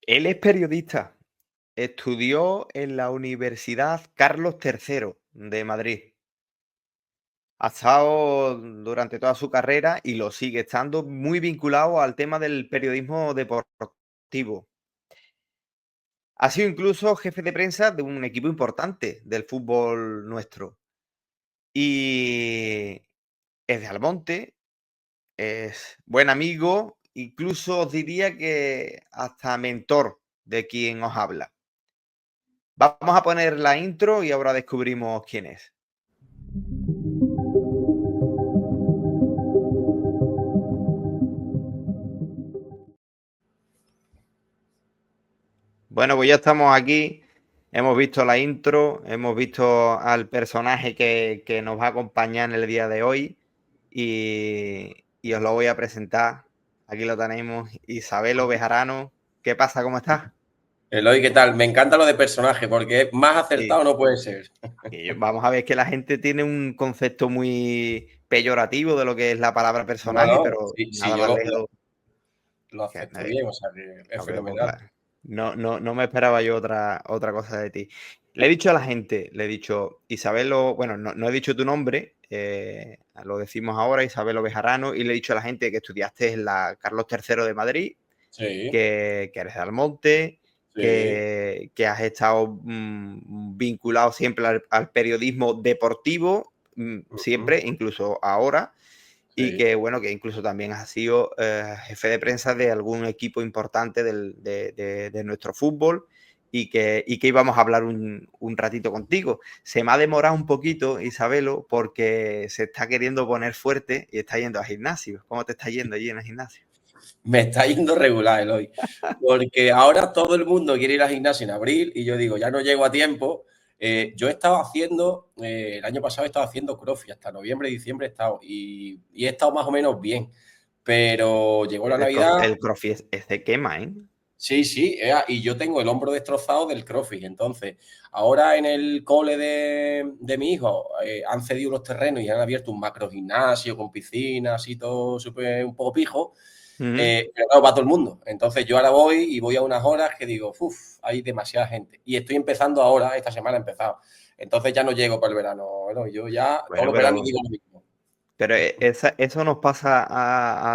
Él es periodista. Estudió en la Universidad Carlos III de Madrid. Ha estado durante toda su carrera y lo sigue estando muy vinculado al tema del periodismo deportivo. Ha sido incluso jefe de prensa de un equipo importante del fútbol nuestro. Y es de Almonte, es buen amigo, incluso os diría que hasta mentor de quien os habla. Vamos a poner la intro y ahora descubrimos quién es. Bueno, pues ya estamos aquí. Hemos visto la intro, hemos visto al personaje que nos va a acompañar en el día de hoy y os lo voy a presentar. Aquí lo tenemos, Isabelo Bejarano. ¿Qué pasa? ¿Cómo estás? Eloy, ¿qué tal? Me encanta lo de personaje porque más Sí. acertado no puede ser. Vamos a ver que la gente tiene un concepto muy peyorativo de lo que es la palabra No, personaje, no, pero sí, nada yo más lejos. lo Que, acepto bien, o sea que es hombre, pues, fenomenal. no me esperaba yo otra cosa de ti. Le he dicho a la gente, le he dicho, Isabelo, bueno, no he dicho tu nombre, lo decimos ahora, Isabelo Bejarano, y le he dicho a la gente que estudiaste en la Carlos III de Madrid, Sí, que eres de Almonte, sí. que has estado vinculado siempre al periodismo deportivo, Ujú, siempre, incluso ahora, y sí. que bueno, que incluso también has sido jefe de prensa de algún equipo importante de nuestro fútbol y que íbamos a hablar un ratito contigo. Se me ha demorado un poquito, Isabelo, porque se está queriendo poner fuerte y está yendo al gimnasio. ¿Cómo te está yendo allí en el gimnasio? Me está yendo regular, Eloy. Porque ahora todo el mundo quiere ir al gimnasio en abril y yo digo, ya no llego a tiempo. Yo estaba haciendo, el año pasado estaba haciendo CrossFit, hasta noviembre, diciembre he estado y he estado más o menos bien. Pero llegó la Navidad. El crossfit es de quema, ¿eh? Sí, sí, y yo tengo el hombro destrozado del CrossFit. Entonces, ahora en el cole de mi hijo han cedido los terrenos y han abierto un macro gimnasio con piscinas y todo súper un poco pijo. Ujú. Pero claro, va todo el mundo. Entonces, yo ahora voy y voy a unas horas que digo, uff, hay demasiada gente. Y estoy empezando ahora, esta semana he empezado. Entonces, ya no llego para el verano. Bueno, yo ya todos Bueno, los veranos digo lo mismo. pero eso nos pasa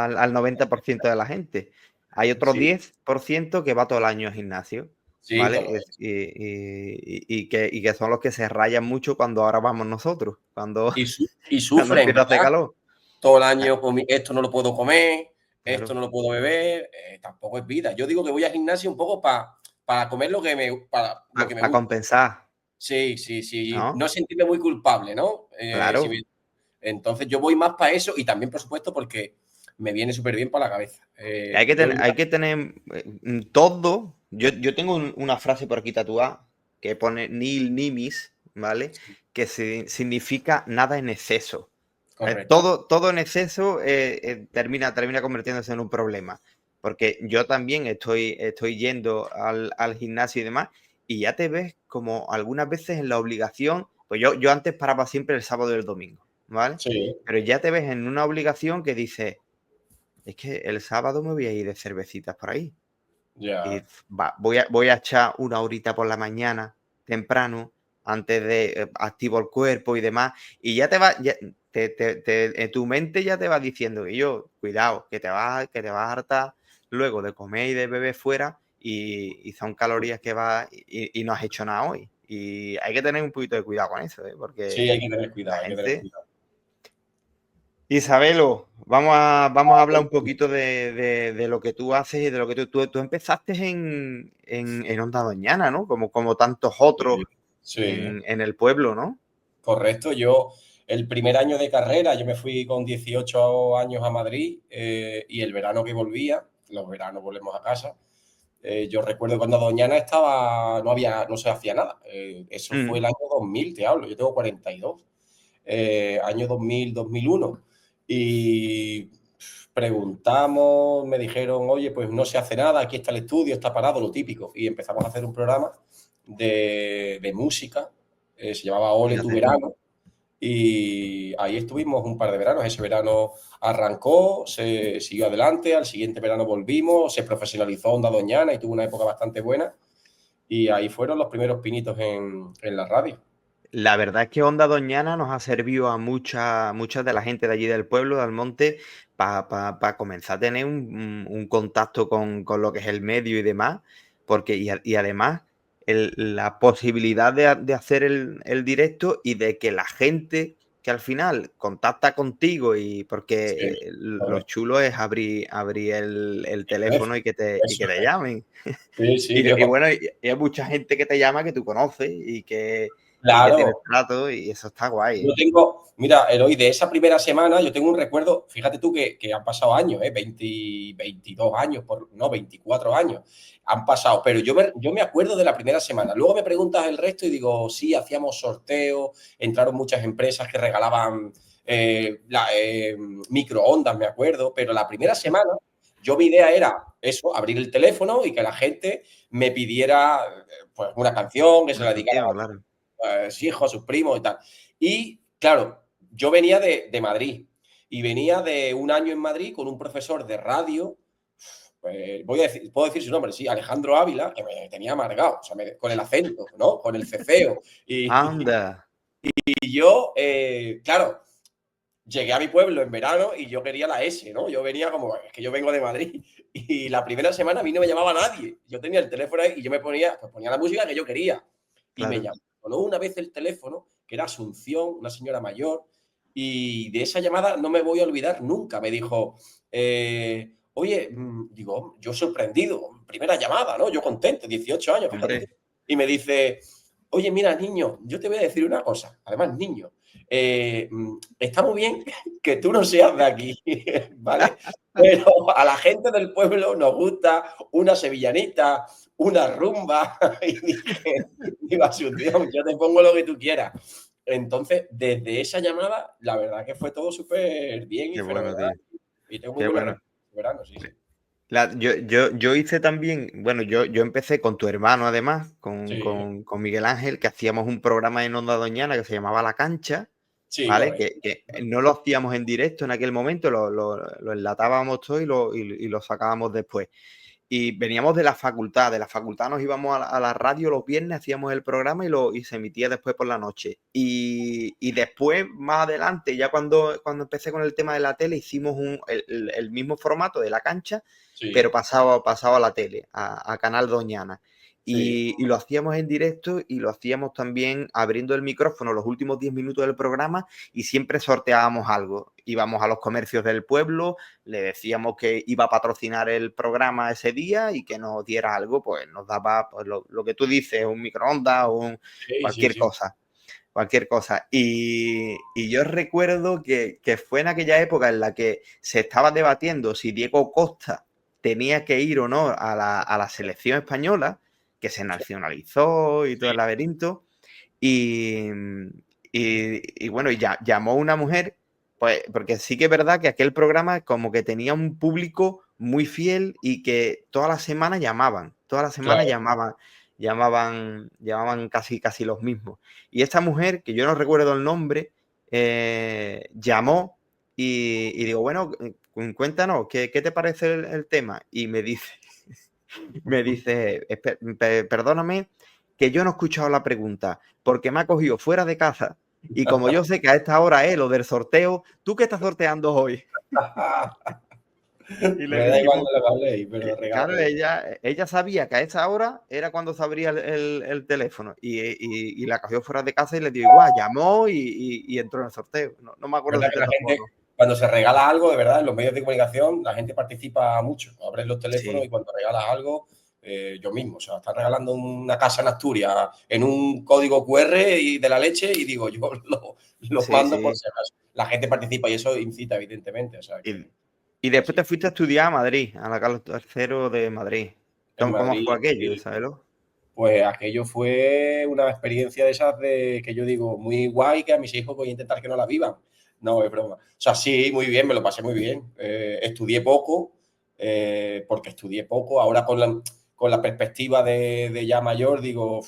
al 90% de la gente. Hay otro Sí, 10% que va todo el año al gimnasio, sí, todo ¿vale? Y que son los que se rayan mucho cuando ahora vamos nosotros, cuando, y cuando sufren, empieza a hacer ¿verdad? calor. Todo el Ah, año, esto no lo puedo comer, esto claro, no lo puedo beber, tampoco es vida. Yo digo que voy al gimnasio un poco para comer para lo que me para gusta. compensar, Sí, sí, sí. ¿no? No sentirme muy culpable, ¿no? Claro. Entonces yo voy más para eso y también, por supuesto, porque me viene súper bien para la cabeza. Y hay que tener todo. Yo tengo una frase por aquí tatuada que pone nil nimis, ¿vale? Que significa nada en exceso. Correcto. Todo en exceso termina convirtiéndose en un problema. Porque yo también estoy yendo al gimnasio y demás, y ya te ves como algunas veces en la obligación. Pues yo antes paraba siempre el sábado y el domingo, ¿vale? Sí, Pero ya te ves en una obligación que dices, es que el sábado me voy a ir de cervecitas por ahí. Y ya. voy a echar una horita por la mañana, temprano, antes de activo el cuerpo y demás. Y ya te va, tu mente ya te va diciendo que cuidado, que te vas a hartar luego de comer y de beber fuera y son calorías que vas y no has hecho nada hoy. Y hay que tener un poquito de cuidado con eso, Sí, porque hay que tener la cuidado, hay que tener gente. cuidado. Isabelo, vamos a hablar un poquito de lo que tú haces y de lo que tú empezaste en Onda Doñana, ¿no? Como tantos otros Sí, sí. en el pueblo, ¿no? Correcto, yo el primer año de carrera, yo me fui con 18 años a Madrid y el verano que volvía, los veranos volvemos a casa, yo recuerdo cuando Doñana estaba, no se hacía nada. Eso fue Mm. el año 2000, te hablo, yo tengo 42, año 2000, 2001. Y preguntamos, me dijeron, oye, pues no se hace nada, aquí está el estudio, está parado, lo típico. Y empezamos a hacer un programa de música, se llamaba Ole tu Fíjate. verano y ahí estuvimos un par de veranos. Ese verano arrancó, se siguió adelante, al siguiente verano volvimos, se profesionalizó Onda Doñana y tuvo una época bastante buena. Y ahí fueron los primeros pinitos en la radio. La verdad es que Onda Doñana nos ha servido a mucha de la gente de allí del pueblo, de Almonte, para comenzar a tener un contacto con lo que es el medio y demás, porque y además la posibilidad de hacer el directo y de que la gente que al final contacta contigo y porque Sí, lo correcto. chulo es abrir el El teléfono, teléfono y eso que te es. llamen. Sí, sí, Y yo. bueno, y hay mucha gente que te llama que tú conoces y que tienes Claro. trato y eso está guay. Yo tengo, mira, Eloy, de esa primera semana yo tengo un recuerdo, fíjate tú que han pasado años, 20, 22 años, no, 24 años han pasado, pero yo me acuerdo de la primera semana. Luego me preguntas el resto y digo, sí, hacíamos sorteos, entraron muchas empresas que regalaban microondas, me acuerdo, pero la primera semana yo mi idea era eso, abrir el teléfono y que la gente me pidiera pues, una canción, que se Una la dedicara canción, claro. a sus hijos, a sus primos y tal. Y claro, yo venía de Madrid y venía de un año en Madrid con un profesor de radio, puedo decir su nombre, sí, Alejandro Ávila, que me tenía amargado, o sea, con el acento, ¿no? Con el ceceo. Anda, Y yo, claro, llegué a mi pueblo en verano y yo quería la S, ¿no? Yo venía como, es que yo vengo de Madrid. Y la primera semana a mí no me llamaba nadie. Yo tenía el teléfono ahí y yo pues ponía la música que yo quería. Y me claro. llamó una vez el teléfono, que era Asunción, una señora mayor, y de esa llamada no me voy a olvidar nunca. Me dijo, oye, digo, yo sorprendido, primera llamada, ¿no? Yo contento, 18 años, fíjate tú. Hombre, Y me dice, oye, mira, niño, yo te voy a decir una cosa, además, niño, está muy bien que tú no seas de aquí, ¿vale? Pero a la gente del pueblo nos gusta una sevillanita, una rumba, y dije, digo, Asunción, yo te pongo lo que tú quieras. Entonces, desde esa llamada, la verdad que fue todo súper bien y qué bueno, tío. fenomenal. Y tengo muy Qué buenos bueno. recuerdos de verano, sí, sí. Yo hice también, bueno, yo empecé con tu hermano además, con, Sí, con, con Miguel Ángel, que hacíamos un programa en Onda Doñana que se llamaba La Cancha, sí, ¿vale? correcto. Que no lo hacíamos en directo en aquel momento, lo enlatábamos todo y lo sacábamos después. Y veníamos de la facultad nos íbamos a la radio los viernes, hacíamos el programa y se emitía después por la noche. Y después, más adelante, ya cuando empecé con el tema de la tele, hicimos el mismo formato de La Cancha, pero Sí, pasado a la tele, a Canal Doñana. sí, Y lo hacíamos en directo y lo hacíamos también abriendo el micrófono los últimos 10 minutos del programa y siempre sorteábamos algo. Íbamos a los comercios del pueblo, le decíamos que iba a patrocinar el programa ese día y que nos diera algo, pues nos daba pues, lo que tú dices, un microondas o sí, sí, cualquier sí. cosa. Cualquier cosa. Y yo recuerdo que fue en aquella época en la que se estaba debatiendo si Diego Costa tenía que ir o no a la selección española, que se nacionalizó y todo el laberinto. Y, y bueno, y ya, llamó una mujer, pues, porque sí que es verdad que aquel programa como que tenía un público muy fiel y que todas las semanas Claro, llamaban casi los mismos. Y esta mujer, que yo no recuerdo el nombre, llamó y digo, bueno, cuéntanos, ¿qué te parece el tema? Y me dice, perdóname que yo no he escuchado la pregunta, porque me ha cogido fuera de casa y como yo sé que a esta hora es lo del sorteo, ¿tú qué estás sorteando hoy? Y le me da igual dijimos lo que habléis, pero claro, regálame. ella sabía que a esa hora era cuando se abría el teléfono y la cogió fuera de casa y le dio igual, llamó y entró en el sorteo. No me Es acuerdo verdad si que te la tocó o gente, no. cuando se regala algo, de verdad, en los medios de comunicación, la gente participa mucho. Abres los teléfonos y Sí, cuando regalas algo, yo mismo, o sea, están regalando una casa en Asturias en un código QR y de la leche y digo, yo lo sí, mando por sí. si acaso. La gente participa y eso incita, evidentemente. O sea, Y, y después sí. te fuiste a estudiar a Madrid, a la Carlos III de Madrid. En ¿Cómo fue Madrid, aquello? ¿Sabes? pues aquello fue una experiencia de esas de que yo digo, muy guay, que a mis hijos voy a intentar que no la vivan. No, es broma. O sea, sí, muy bien, me lo pasé muy bien. Estudié poco, porque estudié poco. Ahora con con la perspectiva de ya mayor, digo,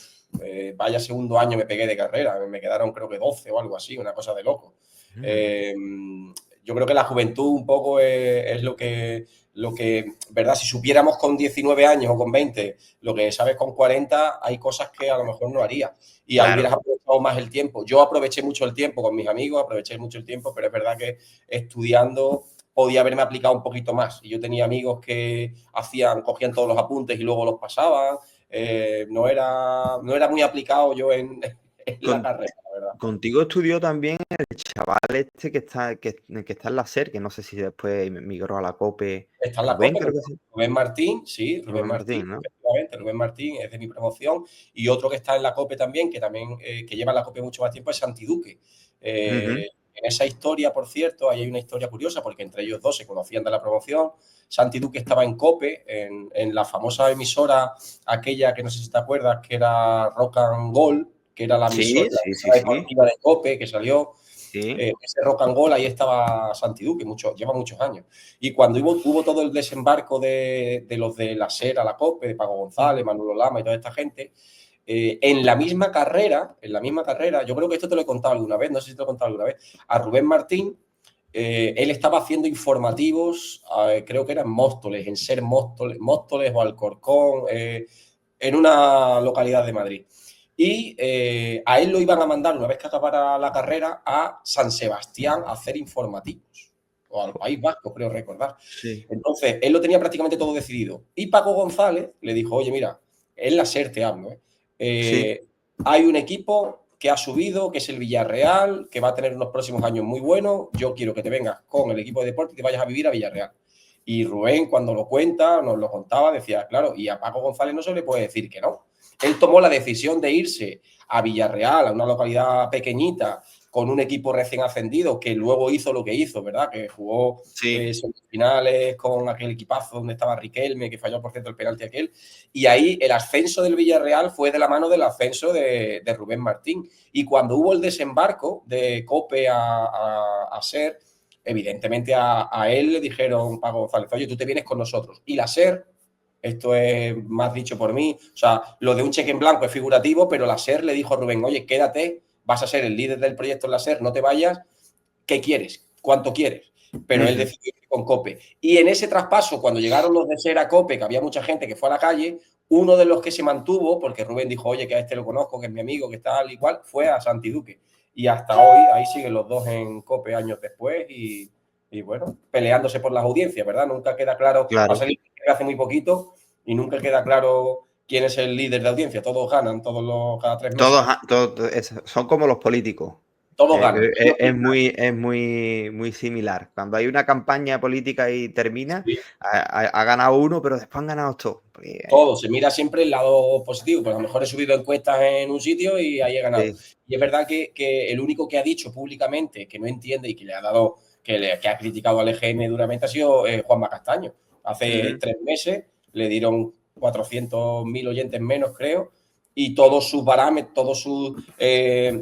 vaya segundo año me pegué de carrera, me quedaron creo que 12 o algo así, una cosa de loco. Mm. Yo creo que la juventud un poco es lo que, ¿verdad? Si supiéramos con 19 años o con 20 lo que sabes con 40, hay cosas que a lo mejor no haría. Y ahí hubieras Claro. aprovechado más el tiempo. Yo aproveché mucho el tiempo con mis amigos, aproveché mucho el tiempo, pero es verdad que estudiando podía haberme aplicado un poquito más. Y yo tenía amigos que cogían todos los apuntes y luego los pasaban. No era muy aplicado yo en la Con- carrera, la verdad. Contigo estudió también el chaval este que está en la SER, que no sé si después migró a la COPE. Está en la Rubén, COPE, creo que sí. Rubén Martín, sí, Rubén Rubén Martín, Martín, ¿no? efectivamente, Rubén Martín es de mi promoción, y otro que está en la COPE también, que lleva en la COPE mucho más tiempo, es Santi Duque. Ujú. En esa historia, por cierto, ahí hay una historia curiosa, porque entre ellos dos se conocían de la promoción. Santi Duque estaba en COPE, en la famosa emisora, aquella que no sé si te acuerdas, que era Rock and Gold, que era Sí, la sí, sí, emisora sí. deportiva de COPE, que salió Sí. ese rock and roll, ahí estaba Santi Duque, lleva muchos años. Y cuando hubo todo el desembarco de los de la SER a la COPE, de Paco González, Manolo Lama y toda esta gente, en la misma carrera, yo creo que esto te lo he contado alguna vez, no sé si te lo he contado alguna vez, a Rubén Martín, él estaba haciendo informativos, creo que era en Móstoles, en Ser Móstoles o Alcorcón, en una localidad de Madrid. Y a él lo iban a mandar, una vez que acabara la carrera, a San Sebastián a hacer informativos, o al País Vasco, creo recordar. Sí. Entonces, él lo tenía prácticamente todo decidido. Y Paco González le dijo, oye, mira, en la SER te hablo, Sí. hay un equipo que ha subido, que es el Villarreal, que va a tener unos próximos años muy buenos. Yo quiero que te vengas con el equipo de deporte y te vayas a vivir a Villarreal. Y Rubén, cuando lo cuenta, nos lo contaba, decía, claro, y a Paco González no se le puede decir que no. Él tomó la decisión de irse a Villarreal, a una localidad pequeñita, con un equipo recién ascendido, que luego hizo lo que hizo, ¿verdad? Que jugó Sí. semifinales con aquel equipazo donde estaba Riquelme, que falló, por cierto, el penalti aquel. Y ahí el ascenso del Villarreal fue de la mano del ascenso de Rubén Martín. Y cuando hubo el desembarco de Cope a SER, evidentemente a él le dijeron, Paco González, oye, tú te vienes con nosotros. Y la SER, esto es más dicho por mí, o sea, lo de un cheque en blanco es figurativo, pero la SER le dijo a Rubén, oye, quédate, vas a ser el líder del proyecto en la SER, no te vayas, ¿qué quieres? ¿Cuánto quieres? Pero él Ujú. decidió ir con Cope. Y en ese traspaso, cuando llegaron los de SER a Cope, que había mucha gente que fue a la calle, uno de los que se mantuvo, porque Rubén dijo, oye, que a este lo conozco, que es mi amigo, que tal y cual, fue a Santi Duque. Y hasta hoy, ahí siguen los dos en Cope años después y bueno, peleándose por las audiencias, ¿verdad? Nunca queda claro, ha Claro. salido hace muy poquito y nunca queda claro quién es el líder de audiencia. Todos ganan, cada 3 meses. Son como los políticos. Todos ganan. Muy similar. Cuando hay una campaña política y termina, Sí. ha ganado uno, pero después han ganado todos. Todo, se mira siempre el lado positivo, pues a lo mejor he subido encuestas en un sitio y ahí he ganado. Sí. Y es verdad que el único que ha dicho públicamente que no entiende y que le ha dado, que ha criticado al EGM duramente ha sido Juanma Castaño. Hace Ujú. 3 meses le dieron 400.000 oyentes menos, creo, y todos sus parámetros,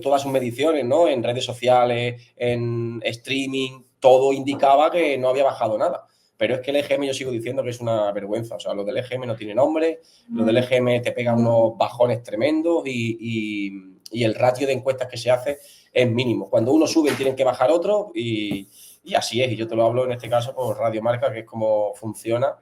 todas sus mediciones, ¿no? En redes sociales, en streaming, todo indicaba que no había bajado nada. Pero es que el EGM yo sigo diciendo que es una vergüenza. O sea, lo del EGM no tiene nombre, lo del EGM te pega unos bajones tremendos y el ratio de encuestas que se hace es mínimo. Cuando uno sube tienen que bajar otro y así es. Y yo te lo hablo en este caso por Radio Marca, que es como funciona.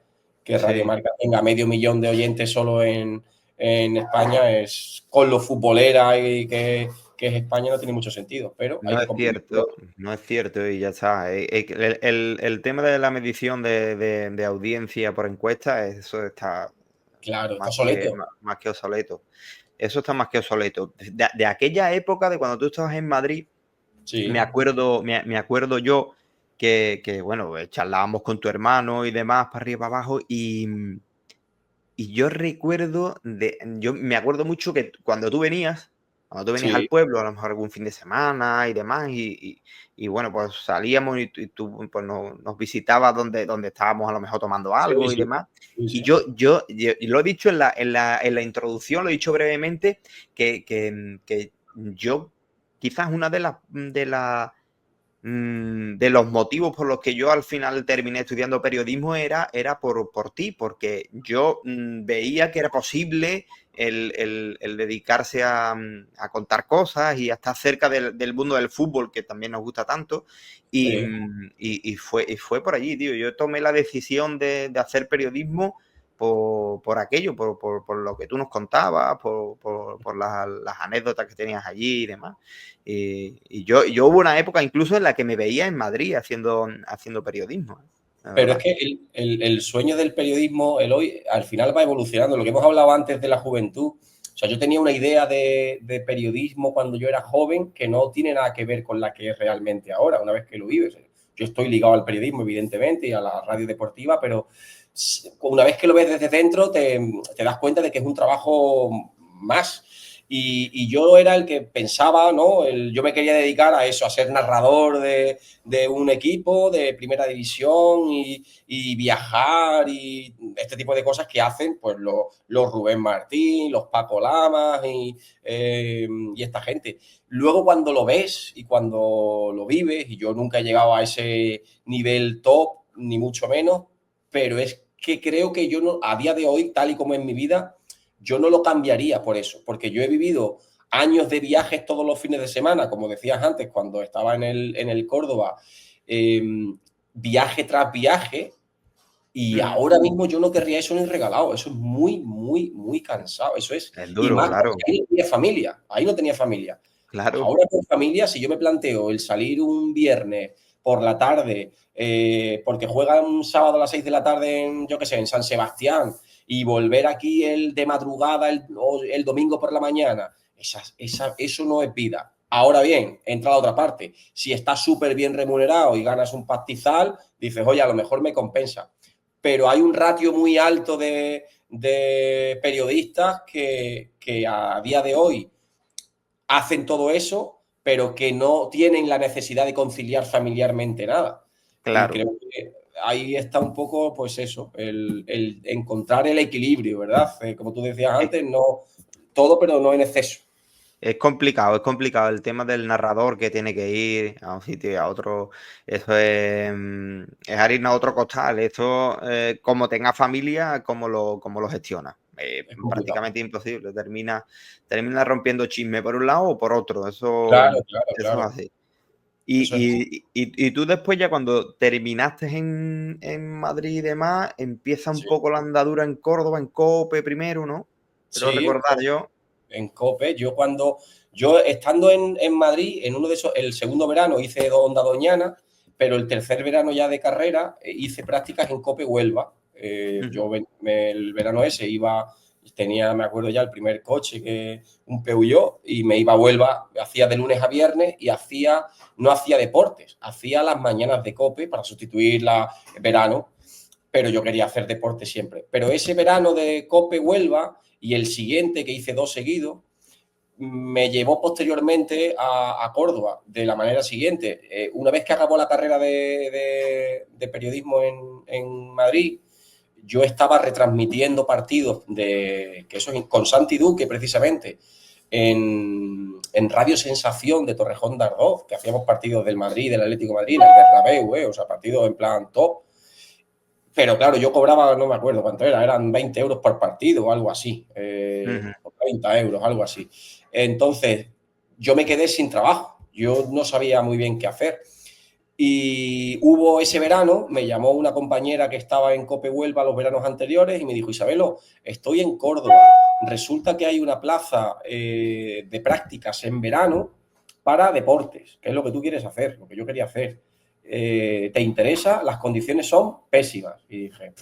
Que Radio Sí. Marca tenga 500.000 de oyentes solo en España es con lo futbolera y que es España no tiene mucho sentido, pero hay No que es competir con cierto, otro. no es cierto y ya está. El tema de la medición de audiencia por encuesta, eso está Claro, está obsoleto. más que obsoleto. Eso está más que obsoleto. De aquella época, de cuando tú estabas en Madrid, Sí, me acuerdo yo bueno, charlábamos con tu hermano y demás, para arriba y para abajo, y yo me acuerdo mucho que cuando tú venías al sí, pueblo, a lo mejor algún fin de semana y demás, y bueno, pues salíamos y tú pues nos visitabas donde estábamos a lo mejor tomando sí, algo y sí, demás. sí, Y sí. y lo he dicho en la introducción, lo he dicho brevemente, que yo quizás una de las de los motivos por los que yo al final terminé estudiando periodismo era por ti, porque yo veía que era posible el dedicarse a contar cosas y a estar cerca del mundo del fútbol, que también nos gusta tanto, y, Sí. fue por allí, tío. Yo tomé la decisión de hacer periodismo por aquello, por lo que tú nos contabas, por las anécdotas que tenías allí y demás. Y yo hubo una época incluso en la que me veía en Madrid haciendo periodismo, la Pero es verdad. que el sueño del periodismo, Eloy, al final va evolucionando. Lo que hemos hablado antes de la juventud, o sea, yo tenía una idea de periodismo cuando yo era joven que no tiene nada que ver con la que es realmente ahora, una vez que lo vives. Yo estoy ligado al periodismo, evidentemente, y a la radio deportiva, pero una vez que lo ves desde dentro, te das cuenta de que es un trabajo más. Y yo era el que pensaba, ¿no? Yo me quería dedicar a eso, a ser narrador de un equipo de primera división y viajar y este tipo de cosas que hacen pues los Rubén Martín, los Paco Lamas y esta gente. Luego cuando lo ves y cuando lo vives, y yo nunca he llegado a ese nivel top, ni mucho menos, pero es que creo que yo no, a día de hoy, tal y como en mi vida, yo no lo cambiaría por eso, porque yo he vivido años de viajes todos los fines de semana, como decías antes, cuando estaba en el Córdoba, eh, viaje tras viaje, y Ujú. ahora mismo yo no querría eso ni regalado. Eso es muy, muy, muy cansado. Eso es. Es Y duro, más porque claro, ahí no tenía familia. Ahí no tenía familia. claro. Ahora con familia, si yo me planteo el salir un viernes por la tarde, porque juegan un sábado a las 6 de la tarde en, yo qué sé, en San Sebastián, y volver aquí el de madrugada, el domingo por la mañana, eso no es vida. Ahora bien, entra la otra parte. Si estás súper bien remunerado y ganas un pastizal, dices, oye, a lo mejor me compensa. Pero hay un ratio muy alto de periodistas que a día de hoy hacen todo eso, pero que no tienen la necesidad de conciliar familiarmente nada. Y Claro. creo que ahí está un poco, pues eso, el encontrar el equilibrio, ¿verdad? Como tú decías Es, antes, no todo, pero no en exceso. es complicado el tema del narrador que tiene que ir a un sitio y a otro. Eso es harina a otro costal. Esto, como tenga familia, cómo lo gestiona. Es complicado. Prácticamente imposible. Termina rompiendo chisme por un lado o por otro. Eso, Claro, claro, eso es claro. así. Eso es así. Y tú después ya cuando terminaste en Madrid y demás, empieza un Sí, poco la andadura en Córdoba, en COPE primero, ¿no? Quiero sí, recordar yo. en COPE. Yo estando en Madrid, en uno de esos, el segundo verano hice Onda Doñana, pero el tercer verano ya de carrera hice prácticas en COPE Huelva. Ujú. El verano ese tenía, me acuerdo ya, el primer coche, un Peugeot, y me iba a Huelva, hacía de lunes a viernes y no hacía deportes, hacía las mañanas de COPE para sustituir verano, pero yo quería hacer deporte siempre. Pero ese verano de COPE Huelva y el siguiente, que hice dos seguidos, me llevó posteriormente a Córdoba de la manera siguiente. Una vez que acabó la carrera de periodismo en Madrid, yo estaba retransmitiendo partidos con Santi Duque precisamente en Radio Sensación de Torrejón de Ardoz, que hacíamos partidos del Madrid, del Atlético de Madrid, el Bernabéu, o sea, partidos en plan top. Pero claro, yo cobraba, no me acuerdo cuánto eran 20 euros por partido o algo así, Ujú. o 30 euros, algo así. Entonces, yo me quedé sin trabajo, yo no sabía muy bien qué hacer. Y hubo ese verano, me llamó una compañera que estaba en Cope Huelva los veranos anteriores y me dijo, Isabelo, estoy en Córdoba, resulta que hay una plaza de prácticas en verano para deportes, que es lo que tú quieres hacer, lo que yo quería hacer. ¿Te interesa? Las condiciones son pésimas. Y dije,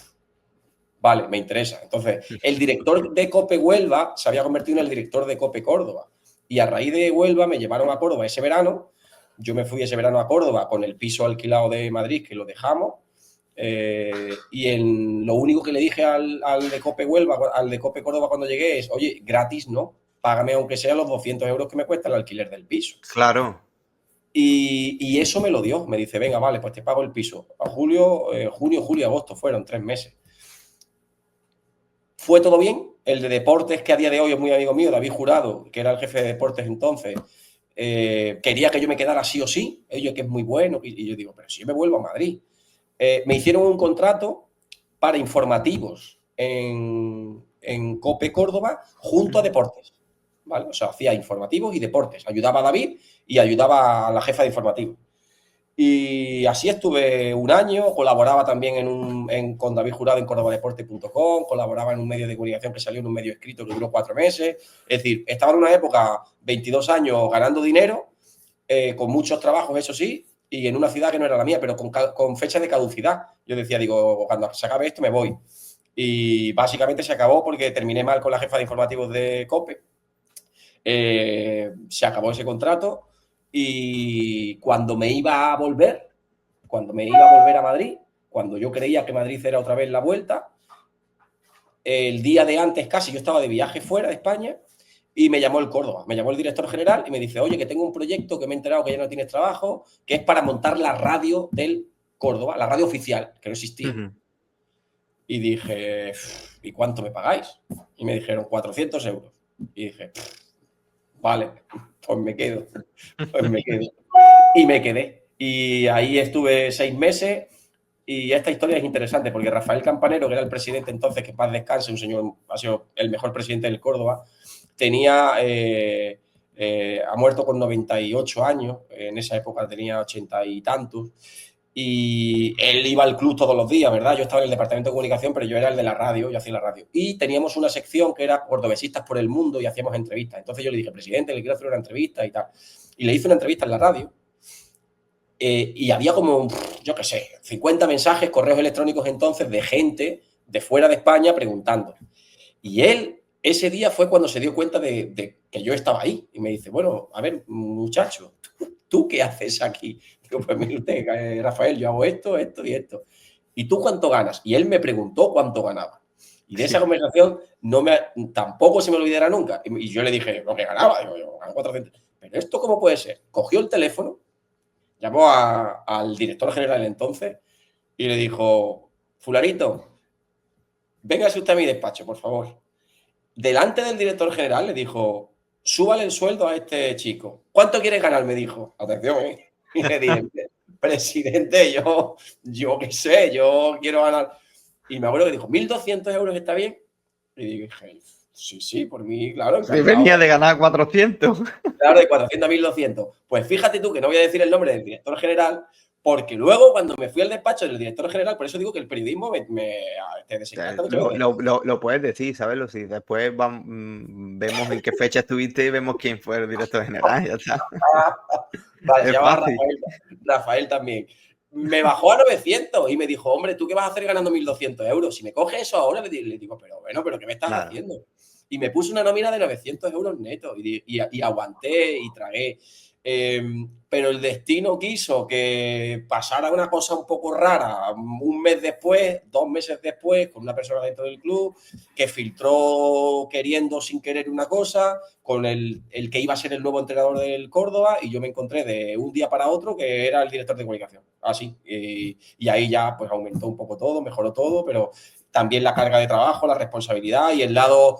vale, me interesa. Entonces, el director de Cope Huelva se había convertido en el director de Cope Córdoba. Y a raíz de Huelva me llevaron a Córdoba ese verano. Yo me fui ese verano a Córdoba con el piso alquilado de Madrid, que lo dejamos. Lo único que le dije al de Cope Huelva, al de Cope Córdoba cuando llegué es, oye, gratis no, págame aunque sea los 200 euros que me cuesta el alquiler del piso. Claro. Y eso me lo dio. Me dice, venga, vale, pues te pago el piso. A junio, julio, agosto fueron 3 meses. Fue todo bien. El de deportes, que a día de hoy es muy amigo mío, David Jurado, que era el jefe de deportes entonces, quería que yo me quedara sí o sí, ellos que es muy bueno, y yo digo, pero si yo me vuelvo a Madrid. Me hicieron un contrato para informativos en COPE Córdoba junto a deportes, ¿vale? O sea, hacía informativos y deportes, ayudaba a David y ayudaba a la jefa de informativos. Y así estuve un año, colaboraba también con David Jurado en cordobadeporte.com, colaboraba en un medio de comunicación que salió en un medio escrito que duró 4 meses. Es decir, estaba en una época, 22 años, ganando dinero, con muchos trabajos, eso sí, y en una ciudad que no era la mía, pero con fecha de caducidad. Yo decía, digo, cuando se acabe esto me voy. Y básicamente se acabó porque terminé mal con la jefa de informativos de COPE. Se acabó ese contrato y cuando me iba a volver a Madrid, cuando yo creía que Madrid era otra vez la vuelta, el día de antes casi yo estaba de viaje fuera de España y me llamó el Córdoba, me llamó el director general y me dice, oye, que tengo un proyecto que me he enterado que ya no tienes trabajo, que es para montar la radio del Córdoba, la radio oficial, que no existía. Y dije, ¿y cuánto me pagáis? Y me dijeron 400 euros. Y dije, vale, pues me quedo. Y me quedé. Y ahí estuve 6 meses. Y esta historia es interesante porque Rafael Campanero, que era el presidente entonces, que en paz descanse, un señor, ha sido el mejor presidente del Córdoba, ha muerto con 98 años, en esa época tenía 80 y tantos, y él iba al club todos los días, ¿verdad? Yo estaba en el departamento de comunicación, pero yo era el de la radio, yo hacía la radio. Y teníamos una sección que era cordobesistas por el mundo y hacíamos entrevistas. Entonces yo le dije, presidente, le quiero hacer una entrevista y tal. Y le hice una entrevista en la radio. Y había como, yo qué sé, 50 mensajes, correos electrónicos entonces de gente de fuera de España preguntando. Y él, ese día fue cuando se dio cuenta de que yo estaba ahí. Y me dice, bueno, a ver, muchacho, ¿tú qué haces aquí? Digo, pues mire usted, Rafael, yo hago esto, esto y esto. ¿Y tú cuánto ganas? Y él me preguntó cuánto ganaba. Y de esa conversación tampoco se me olvidará nunca. Y yo le dije, lo que ganaba, digo, yo gano 400. Pero ¿esto cómo puede ser? Cogió el teléfono, llamó al director general entonces y le dijo, fulanito, véngase usted a mi despacho, por favor. Delante del director general le dijo, súbale el sueldo a este chico. ¿Cuánto quieres ganar? Me dijo. Atención, ¿eh? Y le dije, presidente, yo qué sé, yo quiero ganar. Y me acuerdo que dijo, 1.200 euros está bien. Y dije, sí, por mí, claro, Sí, encantado. venía de ganar 400. Claro, de 400 a 1.200. Pues fíjate tú que no voy a decir el nombre del director general, porque luego cuando me fui al despacho del director general, por eso digo que el periodismo te desencanta mucho. Lo puedes decir, ¿sabes? Si después vemos en qué fecha estuviste y vemos quién fue el director general. Ya está. Vale, se Es llama fácil. Rafael también. Me bajó a 900 y me dijo, hombre, ¿tú qué vas a hacer ganando 1.200 euros? Si me coges eso ahora, le digo, pero ¿qué me estás haciendo? Y me puse una nómina de 900 euros netos y aguanté y tragué. Pero el destino quiso que pasara una cosa un poco rara un mes después, 2 meses después, con una persona dentro del club que filtró queriendo sin querer una cosa, con el que iba a ser el nuevo entrenador del Córdoba, y yo me encontré de un día para otro que era el director de comunicación. Así. Y ahí ya pues aumentó un poco todo, mejoró todo, pero también la carga de trabajo, la responsabilidad y el lado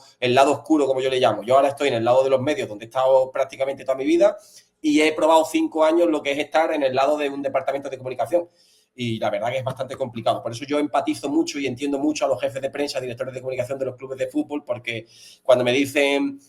oscuro, como yo le llamo. Yo ahora estoy en el lado de los medios, donde he estado prácticamente toda mi vida, y he probado 5 años lo que es estar en el lado de un departamento de comunicación. Y la verdad que es bastante complicado. Por eso yo empatizo mucho y entiendo mucho a los jefes de prensa, directores de comunicación de los clubes de fútbol, porque cuando me dicen,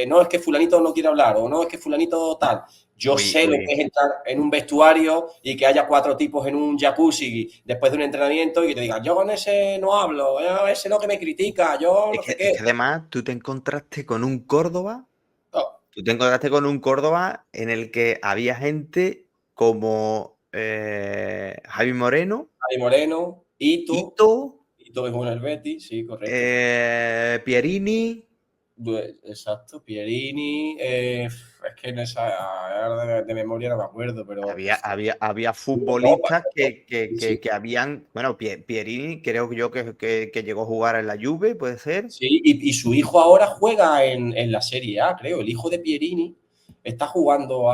no, es que fulanito no quiere hablar, o no, es que fulanito tal, yo sé lo que es entrar en un vestuario y que haya 4 tipos en un jacuzzi después de un entrenamiento y que te digan, yo con ese no hablo, ese no que me critica, yo no sé qué. Es que además tú te encontraste con un Córdoba. Oh. Tú te encontraste con un Córdoba en el que había gente como Javi Moreno, Javi Moreno, Ito que jugó en el Betis, sí, correcto. Pierini. Exacto, Pierini, es que en esa de memoria no me acuerdo, pero Había futbolistas que habían. Bueno, Pierini creo yo que llegó a jugar en la Juve, ¿puede ser? sí, y su hijo ahora juega en la Serie A, creo. El hijo de Pierini está jugando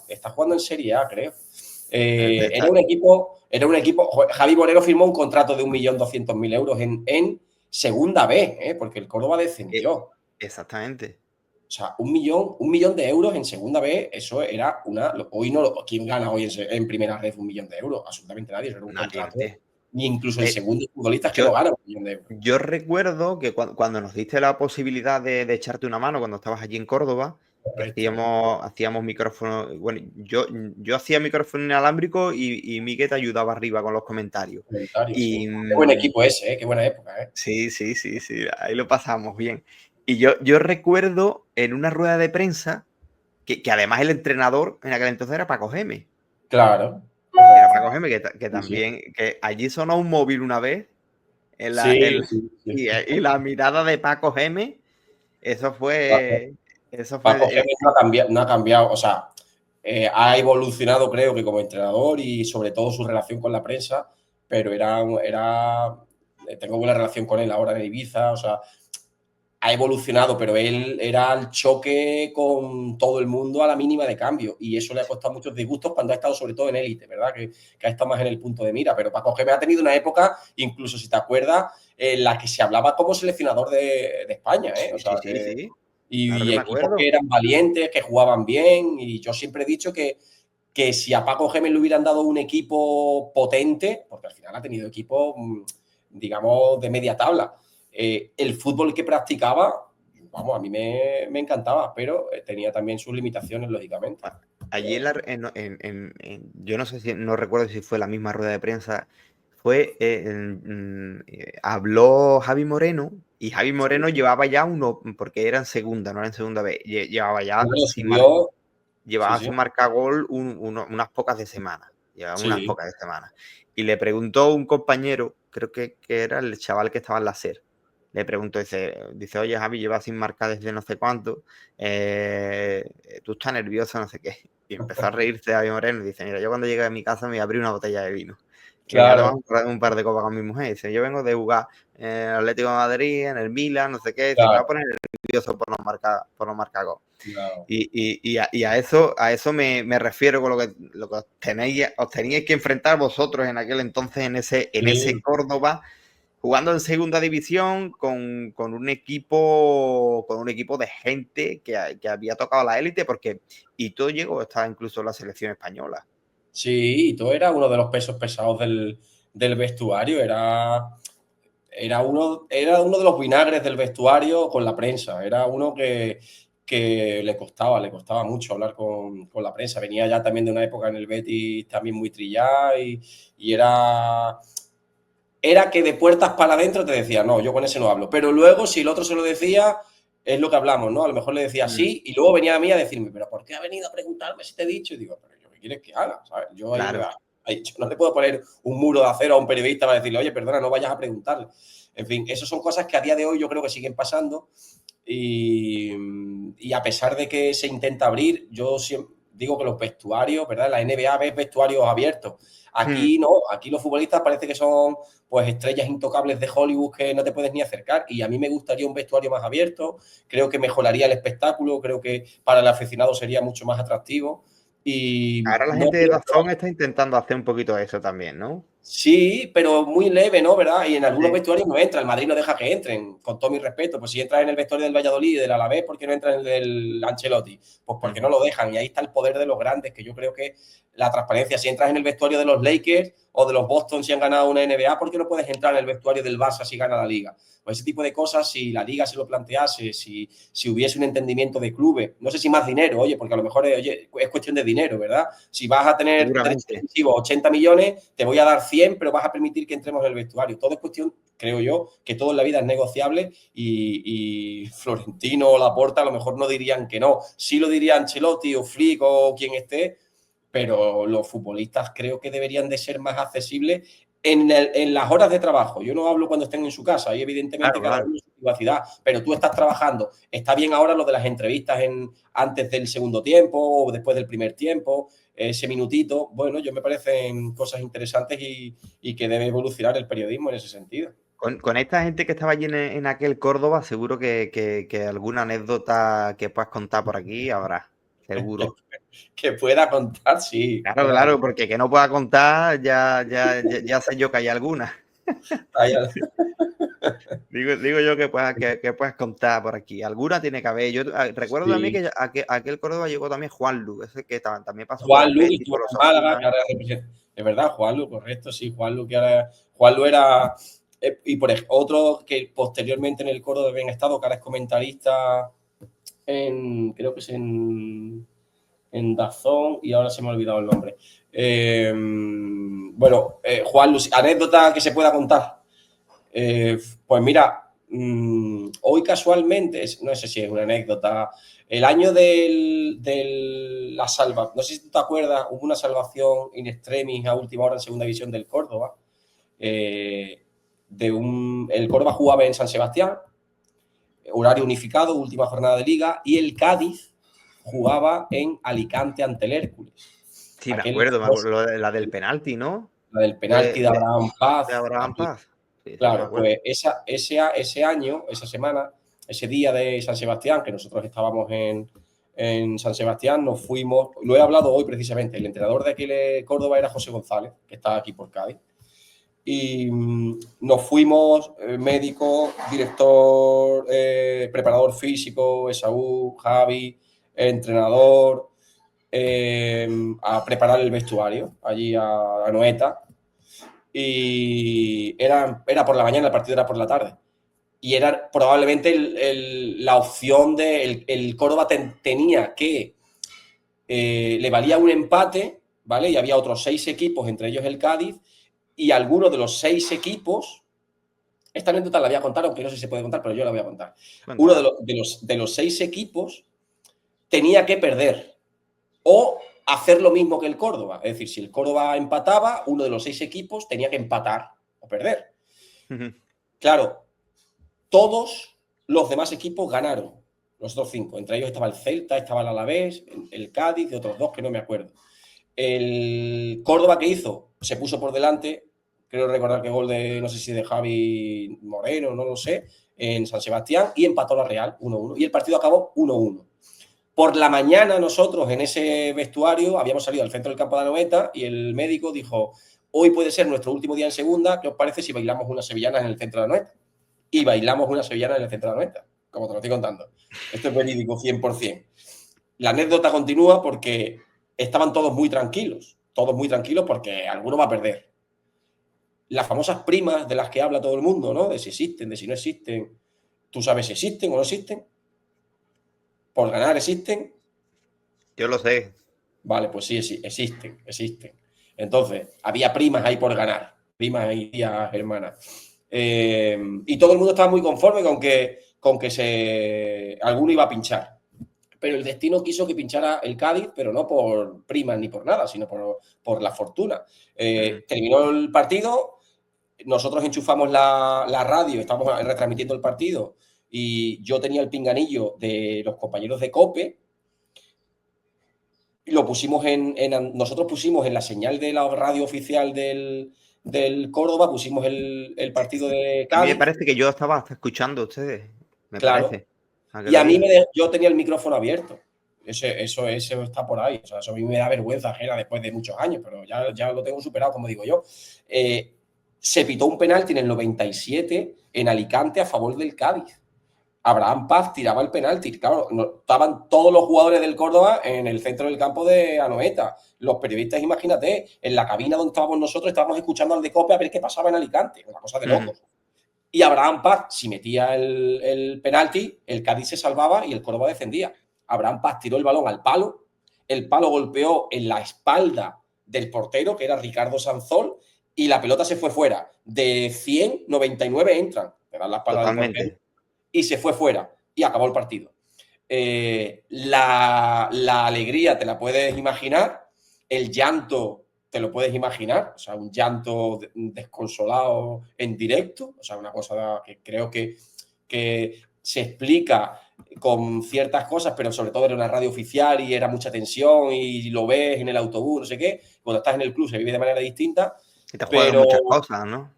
está jugando en Serie A, creo. Era un equipo. Javi Moreno firmó un contrato de 1.200.000 euros en segunda B, porque el Córdoba descendió. Exactamente. O sea, un millón de euros en segunda B, eso era una. Hoy no. ¿Quién gana hoy en primera red un millón de euros? Absolutamente nadie. Eso era un Nadie, contrato. nadie. Ni incluso el Eh, segundo futbolista es que yo, no gana un millón de euros. yo recuerdo que cuando nos diste la posibilidad de echarte una mano cuando estabas allí en Córdoba, que Correcto. hacíamos micrófono, bueno, yo hacía micrófono inalámbrico y Miguel te ayudaba arriba con los comentarios. Comentarios, sí. Y Qué buen equipo ese, ¿eh? Qué buena época, ¿eh? sí, sí, sí, sí, ahí lo pasamos bien. Y yo recuerdo en una rueda de prensa que además el entrenador en aquel entonces era Paco Gémez. Claro. Era Correcto. Paco Gémez, que Sí, sí. también, que allí sonó un móvil una vez en la, Sí, sí, sí. y la mirada de Paco Gémez, eso Paco, fue, eso Paco fue, Gémez no ha cambiado, o sea, ha evolucionado, creo que como entrenador y sobre todo su relación con la prensa, pero tengo buena relación con él ahora en Ibiza, o sea, ha evolucionado, pero él era el choque con todo el mundo a la mínima de cambio y eso le ha costado muchos disgustos cuando ha estado sobre todo en élite, ¿verdad? Que ha estado más en el punto de mira, pero Paco Gémez ha tenido una época, incluso si te acuerdas, en la que se hablaba como seleccionador de España, ¿eh? O sí, sea, sí, sí, sí, claro que y me equipos que acuerdo. eran valientes, que jugaban bien y yo siempre he dicho que si a Paco Gémez le hubieran dado un equipo potente, porque al final ha tenido equipos, digamos, de media tabla, el fútbol que practicaba, vamos, a mí me encantaba, pero tenía también sus limitaciones, lógicamente. Allí yo no sé si, no recuerdo si fue la misma rueda de prensa, fue, habló Javi Moreno y Javi Moreno llevaba ya uno, porque era en segunda, no era en segunda vez, llevaba ya Claro, sin mar, subió, sí, llevaba sí, sin marcar gol unas pocas de semanas, llevaba unas sí, pocas de semanas. Y le preguntó un compañero, creo que era el chaval que estaba en la SER, le preguntó, dice, oye Javi, llevas sin marcar desde no sé cuánto, tú estás nervioso, no sé qué. Y empezó a reírse Javi Moreno y dice, mira, yo cuando llegué a mi casa me abrí una botella de vino. Y venía a tomar claro, un par de copas con mi mujer. Dice, yo vengo de jugar en el Atlético de Madrid, en el Milan, no sé qué. Dice, me voy a claro, poner nervioso por no marcar gol. claro. Y a eso me refiero con lo que os teníais que enfrentar vosotros en aquel entonces en ese Sí, Córdoba, jugando en segunda división con un equipo de gente que había tocado la élite, porque y todo llegó a estar incluso en la selección española. sí, y tú eras uno de los pesos pesados del vestuario, era uno de los vinagres del vestuario con la prensa. Era uno que le costaba mucho hablar con la prensa. Venía ya también de una época en el Betis también muy trillada y era que de puertas para adentro te decía, no, yo con ese no hablo. Pero luego, si el otro se lo decía, es lo que hablamos, ¿no? A lo mejor le decía Mm, sí y luego venía a mí a decirme, pero ¿por qué ha venido a preguntarme si te he dicho? Y digo, pero yo, ¿qué quieres que haga? ¿Sabes? claro. Yo no le puedo poner un muro de acero a un periodista para decirle, oye, perdona, no vayas a preguntarle. En fin, esas son cosas que a día de hoy yo creo que siguen pasando y a pesar de que se intenta abrir, yo siempre digo que los vestuarios, ¿verdad? La NBA ves vestuarios abiertos. Mm. Aquí no, aquí los futbolistas parece que son pues estrellas intocables de Hollywood que no te puedes ni acercar y a mí me gustaría un vestuario más abierto, creo que mejoraría el espectáculo, creo que para el aficionado sería mucho más atractivo y Ahora la no gente de veo, Dazón está intentando hacer un poquito eso también, ¿no? sí, pero muy leve, ¿no? ¿Verdad? Y en algunos Sí. vestuarios no entra, el Madrid no deja que entren, con todo mi respeto. Pues si entras en el vestuario del Valladolid y del Alavés, ¿por qué no entras en el del Ancelotti? Pues porque no Ujú. lo dejan. Y ahí está el poder de los grandes, que yo creo que la transparencia. Si entras en el vestuario de los Lakers o de los Boston si han ganado una NBA, ¿por qué no puedes entrar en el vestuario del Barça si gana la Liga? Pues ese tipo de cosas, si la Liga se lo plantease, si hubiese un entendimiento de clubes, no sé si más dinero, oye, porque a lo mejor oye, es cuestión de dinero, ¿verdad? Si vas a tener derechos Seguramente. televisivos 80 millones, te voy a dar 100, pero vas a permitir que entremos en el vestuario. Todo es cuestión, creo yo, que todo en la vida es negociable y Florentino o Laporta a lo mejor no dirían que no. Sí lo diría Ancelotti o Flick o quien esté, pero los futbolistas creo que deberían de ser más accesibles en las horas de trabajo. Yo no hablo cuando estén en su casa, y evidentemente Claro, cada claro. uno en su privacidad, pero tú estás trabajando. Está bien ahora lo de las entrevistas antes del segundo tiempo o después del primer tiempo, ese minutito. Bueno, yo me parecen cosas interesantes y que debe evolucionar el periodismo en ese sentido. Con esta gente que estaba allí en aquel Córdoba, seguro que alguna anécdota que puedas contar por aquí habrá. Seguro. Que pueda contar, sí, que Claro, pueda claro, contar. porque que no pueda contar, ya sé yo que hay alguna. Digo yo que puedes contar por aquí. Alguna tiene que haber. Yo recuerdo también Sí. que aquel Córdoba llegó también Juan Lu, ese que también pasó por Juan el Lu, que Betis, estuvo por los en Málaga, que Osasuna. ahora representa. Es verdad, Juan Lu, correcto, sí, Juan Lu, que ahora. Juan Lu era. Y por otro que posteriormente en el Córdoba habían estado, que ahora es comentarista creo que es en Dazón, y ahora se me ha olvidado el nombre. Bueno, Juan Lu, anécdota que se pueda contar. Pues mira, hoy casualmente, no sé si es una anécdota, el año la salva, no sé si tú te acuerdas, hubo una salvación in extremis a última hora en segunda división del Córdoba. El Córdoba jugaba en San Sebastián, horario unificado, última jornada de liga, y el Cádiz jugaba en Alicante ante el Hércules. Sí, me acuerdo la del penalti, ¿no? La del penalti De, de de, Abraham Paz. de Abraham Paz. Sí, sí, me Claro, acuerdo. pues ese año, esa semana, ese día de San Sebastián, que nosotros estábamos en San Sebastián, nos fuimos, lo he hablado hoy precisamente, el entrenador de aquí de Córdoba era José González, que está aquí por Cádiz, y nos fuimos, médico, director, preparador físico, Esaú, Javi, entrenador, a preparar el vestuario allí a Noeta, y era por la mañana, el partido era por la tarde. Y era probablemente la opción de el Córdoba tenía que le valía un empate, ¿vale? Y había otros 6 equipos, entre ellos el Cádiz, y algunos de los 6 equipos, esta anécdota la voy a contar, aunque no sé si se puede contar, pero yo la voy a contar. Uno Cuéntala. de los 6 equipos tenía que perder o hacer lo mismo que el Córdoba. Es decir, si el Córdoba empataba, uno de los 6 equipos tenía que empatar o perder. Claro, todos los demás equipos ganaron, los otros 5. Entre ellos estaba el Celta, estaba el Alavés, el Cádiz y otros 2 que no me acuerdo. El Córdoba, ¿qué hizo? Se puso por delante, creo recordar que gol de, no sé si de Javi Moreno, no lo sé, en San Sebastián, y empató la Real 1-1. Y el partido acabó 1-1. Por la mañana nosotros en ese vestuario habíamos salido al centro del campo de Anoeta y el médico dijo, hoy puede ser nuestro último día en segunda, ¿qué os parece si bailamos una sevillana en el centro de Anoeta? Y bailamos una sevillana en el centro de Anoeta, como te lo estoy contando. Esto es verídico 100%. La anécdota continúa porque estaban todos muy tranquilos porque alguno va a perder. Las famosas primas de las que habla todo el mundo, ¿no? De si existen, de si no existen. ¿Tú sabes si existen o no existen? ¿Por ganar existen? Yo lo sé. Vale, pues sí, existen. Entonces, había primas ahí por ganar, primas y tías, hermanas. Y todo el mundo estaba muy conforme con que alguno iba a pinchar. Pero el destino quiso que pinchara el Cádiz, pero no por primas ni por nada, sino por la fortuna. Terminó el partido, nosotros enchufamos la radio, estamos retransmitiendo el partido, y yo tenía el pinganillo de los compañeros de COPE. Lo pusimos nosotros pusimos en la señal de la radio oficial del Córdoba, pusimos el partido de A mí me Cádiz, parece que yo estaba hasta escuchando a ustedes. Me claro, parece. A que y lo a mí diga. yo tenía el micrófono abierto. Eso está por ahí. O sea, eso a mí me da vergüenza ajena después de muchos años, pero ya lo tengo superado, como digo yo. Se pitó un penalti en el 97 en Alicante a favor del Cádiz. Abraham Paz tiraba el penalti. Claro, estaban todos los jugadores del Córdoba en el centro del campo de Anoeta. Los periodistas, imagínate, en la cabina donde estábamos nosotros, estábamos escuchando al de COPE a ver qué pasaba en Alicante. Una cosa de locos. Y Abraham Paz, si metía el penalti, el Cádiz se salvaba y el Córdoba defendía. Abraham Paz tiró el balón al palo, el palo golpeó en la espalda del portero, que era Ricardo Sanzol, y la pelota se fue fuera. De 100, 99 entran. Le dan la espalda del portero Totalmente. y se fue fuera. Y acabó el partido. La alegría te la puedes imaginar, el llanto te lo puedes imaginar, o sea, un llanto desconsolado en directo, o sea, una cosa que creo que se explica con ciertas cosas, pero sobre todo era una radio oficial y era mucha tensión y lo ves en el autobús, no sé qué. Cuando estás en el club se vive de manera distinta, Y te juegan pero muchas cosas, ¿no?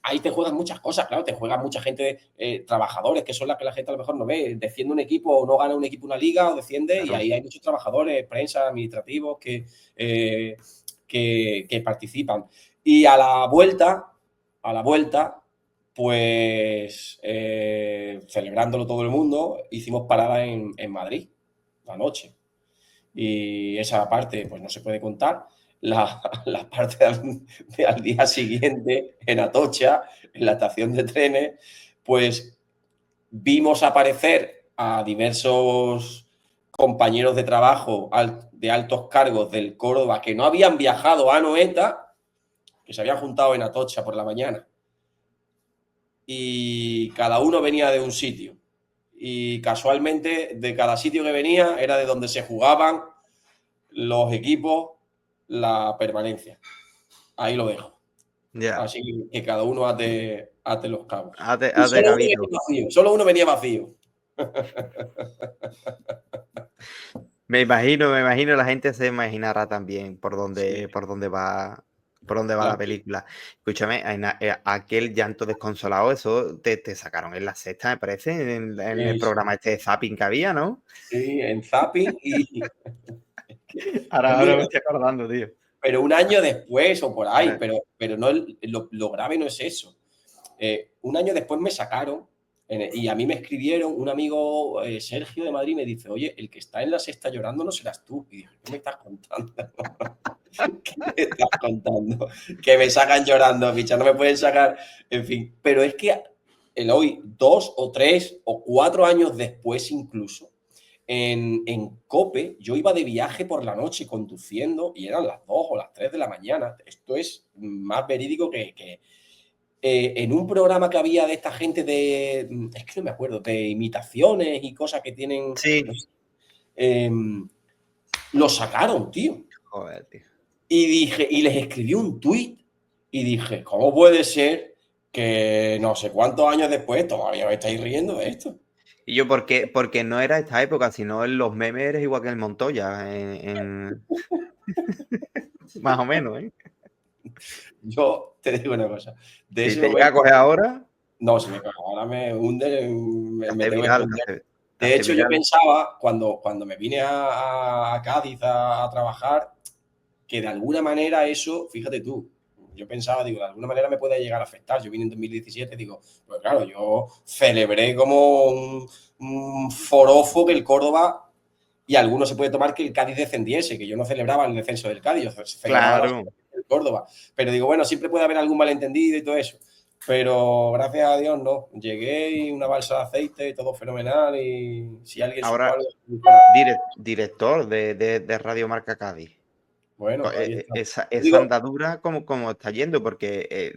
ahí te juegan muchas cosas, claro, te juegan mucha gente, trabajadores, que son las que la gente a lo mejor no ve. Desciende un equipo o no gana un equipo una liga o desciende, y Claro. ahí hay muchos trabajadores, prensa, administrativos que participan. Y a la vuelta, pues celebrándolo todo el mundo, hicimos parada en Madrid la noche. Y esa parte, pues no se puede contar. La parte al día siguiente, en Atocha, en la estación de trenes, pues vimos aparecer a diversos compañeros de trabajo de altos cargos del Córdoba que no habían viajado a Anoeta, que se habían juntado en Atocha por la mañana. Y cada uno venía de un sitio. Y casualmente, de cada sitio que venía, era de donde se jugaban los equipos la permanencia. Ahí lo dejo. Ya. Así que cada uno ate los cabos. Y Hazte cabito. solo uno venía vacío. Me imagino, la gente se imaginará también Sí. por dónde va la película. Escúchame, aquel llanto desconsolado, eso te sacaron en la sexta, me parece, en el Sí, programa este de Zapping que había, ¿no? sí, en Zapping y pues Ahora me mira, estoy acordando, tío. pero un año después o por ahí, Ahora- pero no lo grave no es eso. Un año después me sacaron y a mí me escribieron un amigo, Sergio de Madrid, me dice, oye, el que está en la sexta llorando no serás tú. Y dije, ¿qué me estás contando? ¿Qué me estás contando? Que me sacan llorando, ficha, no me pueden sacar, en fin. Pero es que el hoy, 2 o 3 o 4 años después incluso, en COPE, yo iba de viaje por la noche conduciendo y eran las 2 o las 3 de la mañana. Esto es más verídico que en un programa que había de esta gente es que no me acuerdo, de imitaciones y cosas que tienen, no Sí. sé, lo sacaron, tío. Joder, tío. Y dije, y les escribí un tuit y dije, ¿cómo puede ser que no sé cuántos años después todavía me estáis riendo de esto? Y yo, porque no era esta época, sino en los memes eres igual que el Montoya, más o menos, ¿eh? Yo te digo una cosa, de Si ese te llega a momento, coger ahora, no, se me cago, ahora me hunde, te me hace tengo que viral, esconder. te De hace hecho, yo viral. pensaba, cuando me vine a Cádiz a trabajar, que de alguna manera eso, fíjate tú, yo pensaba, digo, de alguna manera me puede llegar a afectar. Yo vine en 2017, digo, pues claro, yo celebré como un forofo que el Córdoba, y alguno se puede tomar que el Cádiz descendiese, que yo no celebraba el descenso del Cádiz, yo celebraba la Claro. subida del Córdoba. Pero digo, bueno, siempre puede haber algún malentendido y todo eso. Pero gracias a Dios no. Llegué y una balsa de aceite y todo fenomenal. Y si alguien supo Ahora, algo, director de Radio Marca Cádiz. bueno, ahí está. Esa Digo, andadura, ¿cómo está yendo? Porque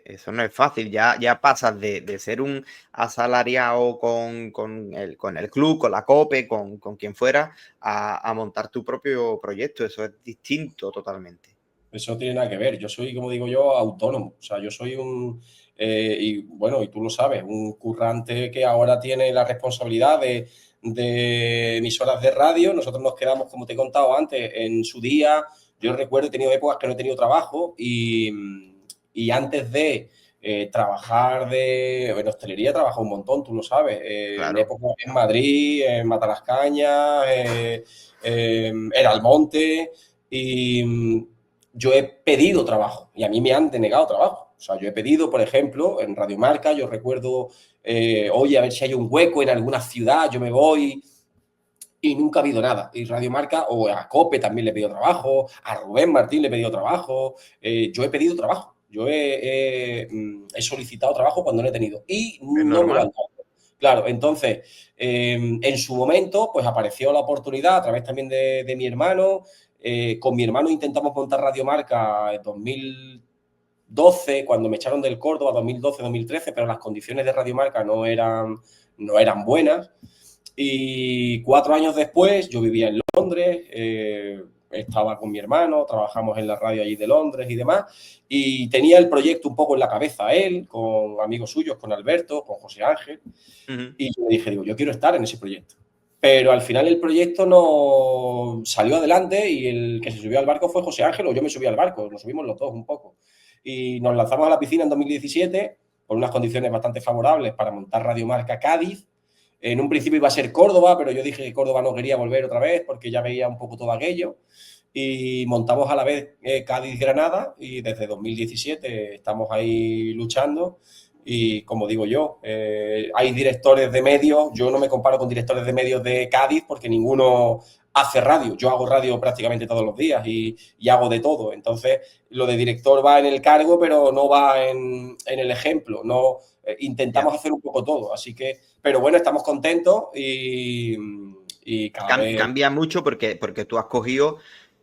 eso no es fácil. Ya pasas de ser un asalariado con el club, con la COPE, con quien fuera, a montar tu propio proyecto. Eso es distinto totalmente. eso no tiene nada que ver. Yo soy, como digo yo, autónomo. O sea, yo soy y bueno, y tú lo sabes, un currante que ahora tiene la responsabilidad de emisoras de radio. Nosotros nos quedamos, como te he contado antes, en su día. Yo recuerdo, he tenido épocas que no he tenido trabajo y antes de trabajar en hostelería, he trabajado un montón, tú lo sabes. En Claro. épocas en Madrid, en Matalascañas, en Almonte. Y yo he pedido trabajo y a mí me han denegado trabajo. O sea, yo he pedido, por ejemplo, en Radio Marca, yo recuerdo, oye, a ver si hay un hueco en alguna ciudad, yo me voy y nunca ha habido nada. Y Radio Marca, o a Cope también le he pedido trabajo, a Rubén Martín le he pedido trabajo, yo he pedido trabajo, yo he solicitado trabajo cuando no he tenido y Es no me lo han normal. dado. Claro, entonces, en su momento, pues apareció la oportunidad a través también de mi hermano. Con mi hermano intentamos montar Radio Marca en 2012, cuando me echaron del Córdoba, 2012-2013, pero las condiciones de Radio Marca no eran buenas. Y 4 años después yo vivía en Londres, estaba con mi hermano, trabajamos en la radio allí de Londres y demás, y tenía el proyecto un poco en la cabeza él, con amigos suyos, con Alberto, con José Ángel, Ujú. y yo le dije, digo, yo quiero estar en ese proyecto. Pero al final el proyecto no salió adelante y el que se subió al barco fue José Ángel, o yo me subí al barco, nos subimos los dos un poco. Y nos lanzamos a la piscina en 2017 con unas condiciones bastante favorables para montar Radio Marca Cádiz. En un principio iba a ser Córdoba, pero yo dije que Córdoba no quería volver otra vez porque ya veía un poco todo aquello. Y montamos a la vez Cádiz-Granada y desde 2017 estamos ahí luchando Y como digo yo, hay directores de medios, yo no me comparo con directores de medios de Cádiz porque ninguno hace radio. Yo hago radio prácticamente todos los días y hago de todo. Entonces, lo de director va en el cargo, pero no va en el ejemplo. No, intentamos Ya. hacer un poco todo. Así que, pero bueno, estamos contentos y cada vez. Cambia mucho porque tú has cogido, o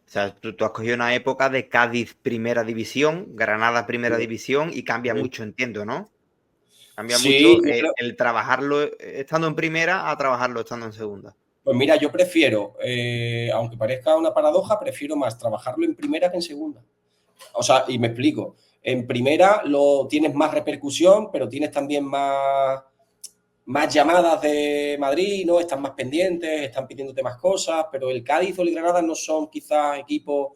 sea, tú has cogido una época de Cádiz Primera División, Granada Primera División y cambia mucho, entiendo, ¿no? Cambia Sí, mucho yo creo. el trabajarlo estando en primera a trabajarlo estando en segunda. Pues mira, yo prefiero, aunque parezca una paradoja, prefiero más trabajarlo en primera que en segunda. O sea, y me explico. En primera lo tienes más repercusión, pero tienes también más llamadas de Madrid, ¿no? Están más pendientes, están pidiéndote más cosas, pero el Cádiz o el Granada no son quizás equipos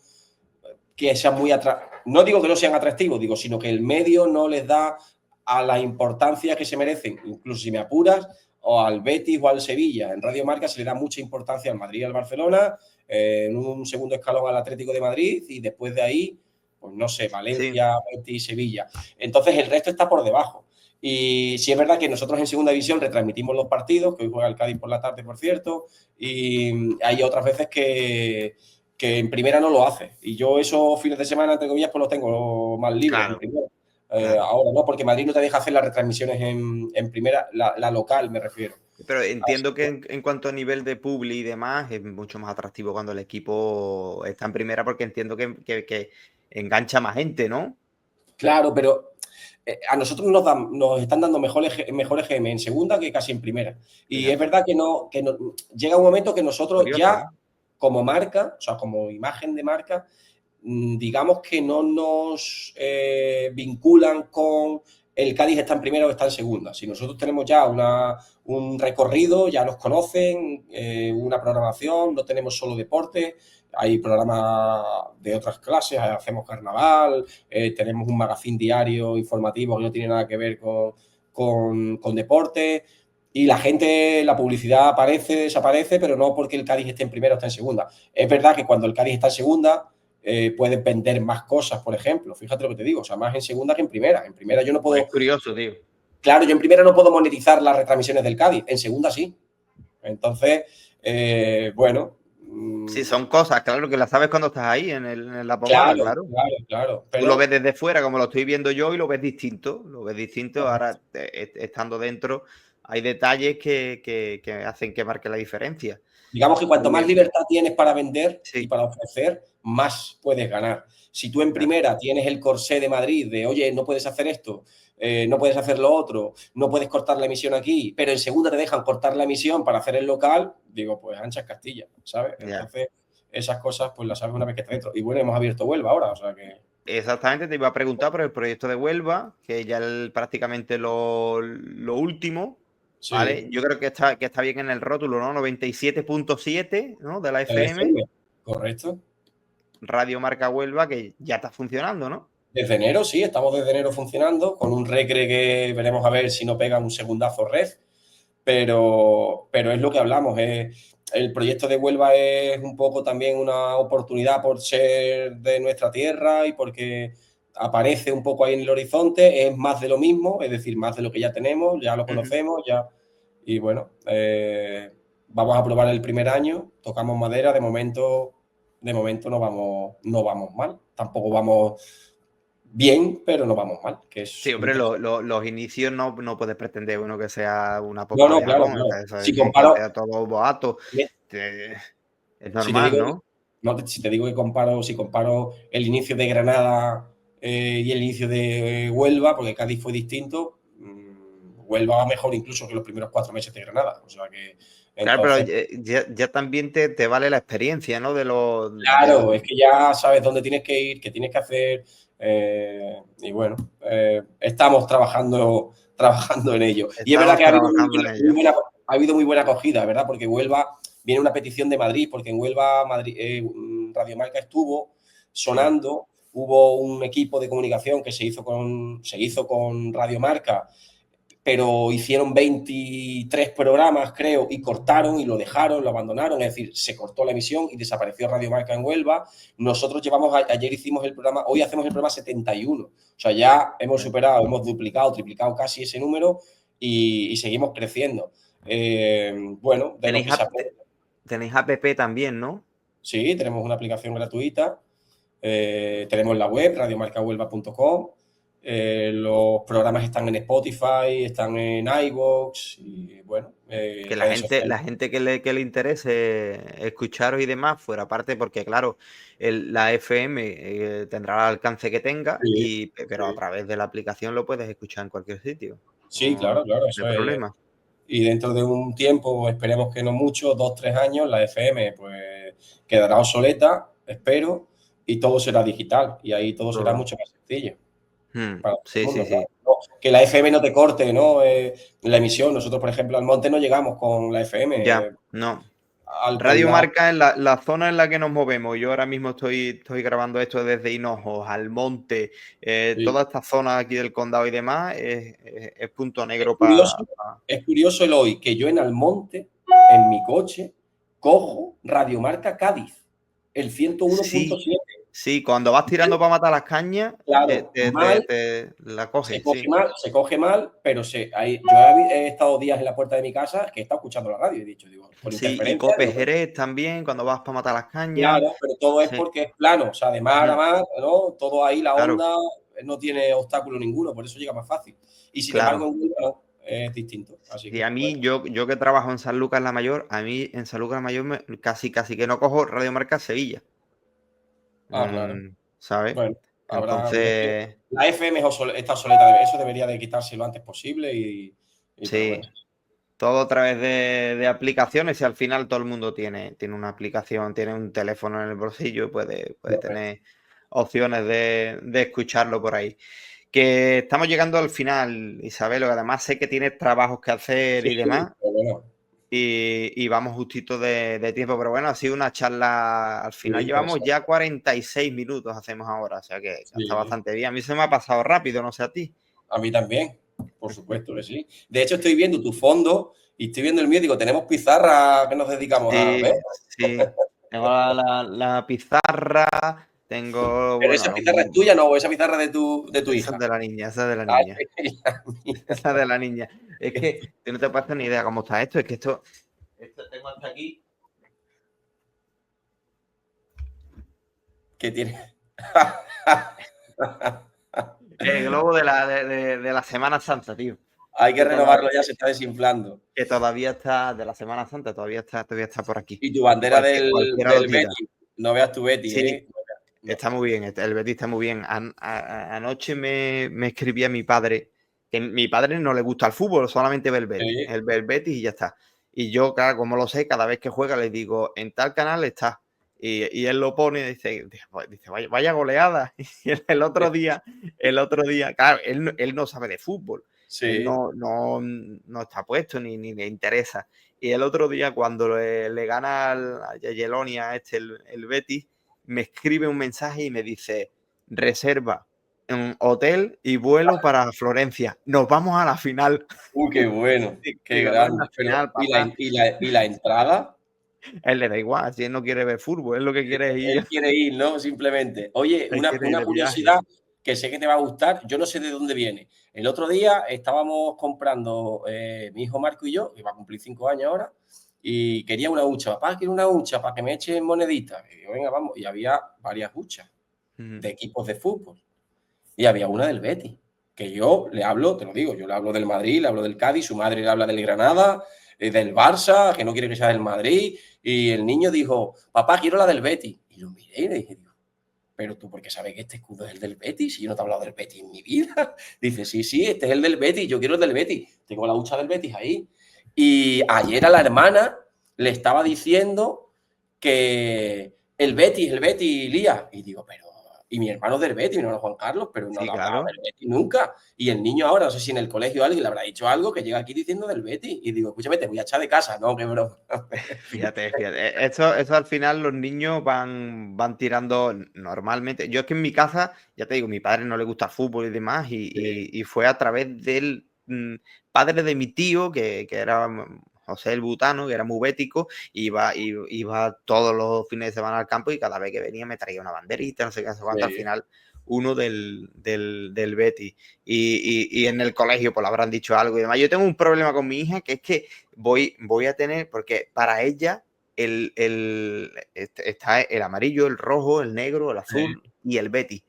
que sean muy atractivos. No digo que no sean atractivos, digo, sino que el medio no les da a la importancia que se merecen, incluso si me apuras, o al Betis o al Sevilla. En Radio Marca se le da mucha importancia al Madrid y al Barcelona, en un segundo escalón al Atlético de Madrid y después de ahí, pues no sé, Sí, Valencia, Betis, Sevilla. Entonces el resto está por debajo. Y sí es verdad que nosotros en segunda división retransmitimos los partidos, que hoy juega el Cádiz por la tarde, por cierto, y hay otras veces que en primera no lo hace. Y yo esos fines de semana, entre comillas, pues los tengo más libres en claro, primera. claro. Ahora no, porque Madrid no te deja hacer las retransmisiones en primera, la local me refiero. Pero Así entiendo que que, en cuanto a nivel de publi y demás, es mucho más atractivo cuando el equipo está en primera porque entiendo que engancha más gente, ¿no? claro, pero a nosotros nos están dando mejor EGM en segunda que casi en primera. Y es Fíjate, verdad que llega un momento que nosotros curioso, ya, ¿eh? como marca, o sea, como imagen de marca, digamos que no nos vinculan con el Cádiz está en primera o está en segunda. Si nosotros tenemos ya un recorrido, ya nos conocen, una programación, no tenemos solo deporte, hay programas de otras clases, hacemos carnaval, tenemos un magazín diario informativo que no tiene nada que ver con deporte. Y la gente, la publicidad aparece, desaparece, pero no porque el Cádiz esté en primera o esté en segunda. Es verdad que cuando el Cádiz está en segunda, puedes vender más cosas, por ejemplo. Fíjate lo que te digo, o sea, más en segunda que en primera. En primera yo no Pues puedo, es curioso, tío. claro, yo en primera no puedo monetizar las retransmisiones del Cádiz, en segunda sí. Entonces, bueno, Sí, son cosas, claro, que las sabes cuando estás ahí en la pomada, claro, claro. claro, claro, Tú lo ves pero desde fuera, como lo estoy viendo yo, y lo ves distinto. Lo ves distinto. correcto. Ahora, estando dentro, hay detalles que hacen que marque la diferencia. Digamos que cuanto más Y, libertad tienes para vender y sí, para ofrecer, más puedes ganar. Si tú en claro. primera tienes el corsé de Madrid de, oye, no puedes hacer esto, no puedes hacer lo otro, no puedes cortar la emisión aquí, pero en segunda te dejan cortar la emisión para hacer el local, digo, pues ancha Castilla, ¿sabes? Ya. Entonces, esas cosas pues las sabes una vez que estás dentro. Y bueno, hemos abierto Huelva ahora, o sea que... Exactamente, te iba a preguntar por el proyecto de Huelva, que ya prácticamente lo último, Sí, ¿vale? Yo creo que está bien en el rótulo, ¿no? 97.7, ¿no? De la el FM, FM, correcto. Radio Marca Huelva, que ya está funcionando, ¿no? Desde enero, sí, estamos desde enero funcionando, con un recre que veremos a ver si no pega un segundazo red, pero es lo que hablamos. El proyecto de Huelva es un poco también una oportunidad por ser de nuestra tierra y porque aparece un poco ahí en el horizonte. Es más de lo mismo, es decir, más de lo que ya tenemos, ya lo Ujú. conocemos, ya. Y bueno, vamos a probar el primer año, tocamos madera, de momento no vamos mal. Tampoco vamos bien, pero no vamos mal, que es Sí, lo hombre, importante. los inicios no puedes pretender uno que sea una No, popa no, de claro, jarón, o claro. sea, eso Si es que comparo, sea todo boato. Te- Es si te normal, digo, ¿no? no, si te digo que si comparo el inicio de Granada y el inicio de Huelva, porque Cádiz fue distinto, Huelva va mejor incluso que los primeros 4 meses de Granada. O sea que, Claro, pero entonces, ya también te vale la experiencia, ¿no? claro, es que ya sabes dónde tienes que ir, qué tienes que hacer, y bueno, estamos trabajando en ello. Y es verdad Estamos que trabajando en ello. ha habido muy buena acogida, ¿verdad? Porque Huelva viene una petición de Madrid, porque en Huelva Madrid, Radio Marca estuvo Sí. sonando, hubo un equipo de comunicación que se hizo con Radio Marca pero hicieron 23 programas, creo, y cortaron y lo dejaron, lo abandonaron, es decir, se cortó la emisión y desapareció Radio Marca en Huelva. Nosotros ayer hicimos el programa, hoy hacemos el programa 71, o sea, ya hemos superado, hemos duplicado, triplicado casi ese número y seguimos creciendo. Bueno, de lo Tenéis, que se aprende. tenéis app también, ¿no? Sí, tenemos una aplicación gratuita, tenemos la web, radiomarcahuelva.com. Los programas están en Spotify, están en iVoox y bueno, Que redes sociales. la gente que le interese escucharos y demás, fuera aparte, porque claro, la FM tendrá el alcance que tenga, Sí, pero a sí. través de la aplicación lo puedes escuchar en cualquier sitio. Sí, claro, claro, No eso hay es. problema. Y dentro de un tiempo, esperemos que no mucho, 2, 3 años, la FM pues quedará obsoleta, espero, y todo será digital. Y ahí todo será Todo. mucho más sencillo para todo el Sí, sí, mundo, claro. sí. No, que la FM no te corte, ¿no? La emisión. Nosotros, por ejemplo, al monte no llegamos con la FM. Ya, no. Al Radio Condado. Marca es la zona en la que nos movemos. Yo ahora mismo estoy grabando esto desde Hinojos, Almonte, Sí. toda esta zona aquí del condado y demás es punto Es negro para... curioso, es curioso el hoy que yo en Almonte, en mi coche, cojo Radiomarca Cádiz, el Sí, 101.7. sí, cuando vas tirando para matar las cañas, Claro, mal, te la coges, sí. se coge mal, pero yo he estado días en la puerta de mi casa que he estado escuchando la radio, he dicho, digo, por Sí, y interferencia, Cope digo, pero Jerez también, cuando vas para matar las cañas. claro, pero todo es Sí, porque es plano, o sea, de mar a mm, mar, ¿no? Todo ahí, la claro, onda no tiene obstáculo ninguno, por eso llega más fácil. Y sin embargo, claro. en Huelva no, es distinto. Así Y que, a bueno, mí, yo que trabajo en San Lucas la Mayor, a mí en San Lucas la Mayor casi que no cojo Radio Marca Sevilla. claro. ¿Sabes? Bueno, habrá. Es que Entonces, la FM está obsoleta, eso debería de quitarse lo antes posible pero bueno. sí, todo a través de aplicaciones y al final todo el mundo tiene una aplicación, tiene un teléfono en el bolsillo y puede Correcto. tener opciones de escucharlo por ahí. Que estamos llegando al final, Isabel, que además sé que tienes trabajos que hacer Sí, y demás, pero bueno, y vamos justito de tiempo, pero bueno, ha sido una charla, al muy final llevamos interesante. ya 46 minutos, hacemos ahora, o sea que está Sí, bastante bien. A mí se me ha pasado rápido, no sé a ti. a mí también, por supuesto que sí. De hecho, estoy viendo tu fondo y estoy viendo el mío, digo, tenemos pizarra que nos dedicamos a ver. Sí, sí. Tengo la pizarra, tengo, Pero bueno, esa pizarra es tuya, ¿no? O esa pizarra de tu esa es hija. de la niña, esa es de la Ah, niña, es la mía. esa es de la niña. Es que tú no te puedes hacer ni idea cómo está esto, es que esto tengo hasta aquí. Que tiene. El globo de la Semana Santa, tío. Hay que Que todavía, renovarlo ya, se está desinflando. que todavía está, de la Semana Santa, todavía está por aquí. Y tu bandera Cualquiera lo del tira. Betis. No veas tu Betis, Sí, ¿eh? No está veas. muy bien, el Betis está muy bien. Anoche me escribía mi padre, que mi padre no le gusta el fútbol, solamente ve el Betis. Sí, Él ve el Betis y ya está. Y yo, claro, como lo sé, cada vez que juega le digo, en tal canal está. Y él lo pone y dice vaya goleada. Y el otro día, claro, él no sabe de fútbol. Él sí. no está puesto ni le interesa. Y el otro día, cuando le gana a Yayelonia el Betis, me escribe un mensaje y me dice, reserva un hotel y vuelo para Florencia. Nos vamos a la final. Qué bueno, qué Digo, no es grande. la final, ¿Y papá. la entrada? Él le da igual, si él no quiere ver fútbol, él lo que quiere es Él ir, quiere ir, ¿no? Simplemente. Oye, él quiere ir una de viaje. curiosidad que sé que te va a gustar, yo no sé de dónde viene. El otro día estábamos comprando, mi hijo Marco y yo, que va a cumplir 5 años ahora, y quería una hucha. Papá, quiero una hucha para que me echen moneditas. Y yo, venga, vamos. Y había varias huchas Ujú. de equipos de fútbol. Y había una del Betis, que yo le hablo, te lo digo, yo le hablo del Madrid, le hablo del Cádiz, su madre le habla del Granada, del Barça, que no quiere que sea del Madrid, y el niño dijo, papá, quiero la del Betis. Y lo miré y le dije, pero tú, ¿por qué sabes que este escudo es el del Betis? Si yo no te he hablado del Betis en mi vida. Dice, sí, sí, este es el del Betis, yo quiero el del Betis. Tengo la hucha del Betis ahí. Y ayer a la hermana le estaba diciendo que el Betis, Lía. Y digo, pero. Y mi hermano es del Betis, mi hermano Juan Carlos, pero no Sí, le hablaba claro. del Betis nunca. Y el niño ahora, no sé si en el colegio alguien le habrá dicho algo, que llega aquí diciendo del Betis. Y digo, escúchame, te voy a echar de casa, ¿no? Qué broma. Fíjate, fíjate. Eso al final los niños van tirando normalmente. Yo es que en mi casa, ya te digo, mi padre no le gusta el fútbol y demás, Sí, y fue a través padre de mi tío, que era José el Butano, que era muy bético, iba todos los fines de semana al campo y cada vez que venía me traía una banderita, no sé qué, no sé cuánto, al Sí, final uno del Betis. Y en el colegio pues le habrán dicho algo y demás. Yo tengo un problema con mi hija, que es que voy a tener, porque para ella está el amarillo, el rojo, el negro, el azul sí. y el Betis.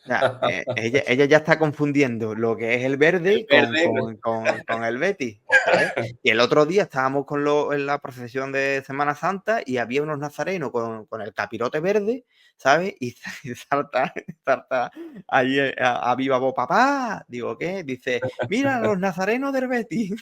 O sea, ella ya está confundiendo lo que es el El verde verde. con el Betis, ¿sabes? Y el otro día estábamos en la procesión de Semana Santa y había unos nazarenos con el capirote verde, ¿sabes? Y, y salta ahí a viva voz, papá. Digo, ¿qué? Dice, mira, los nazarenos del Betis.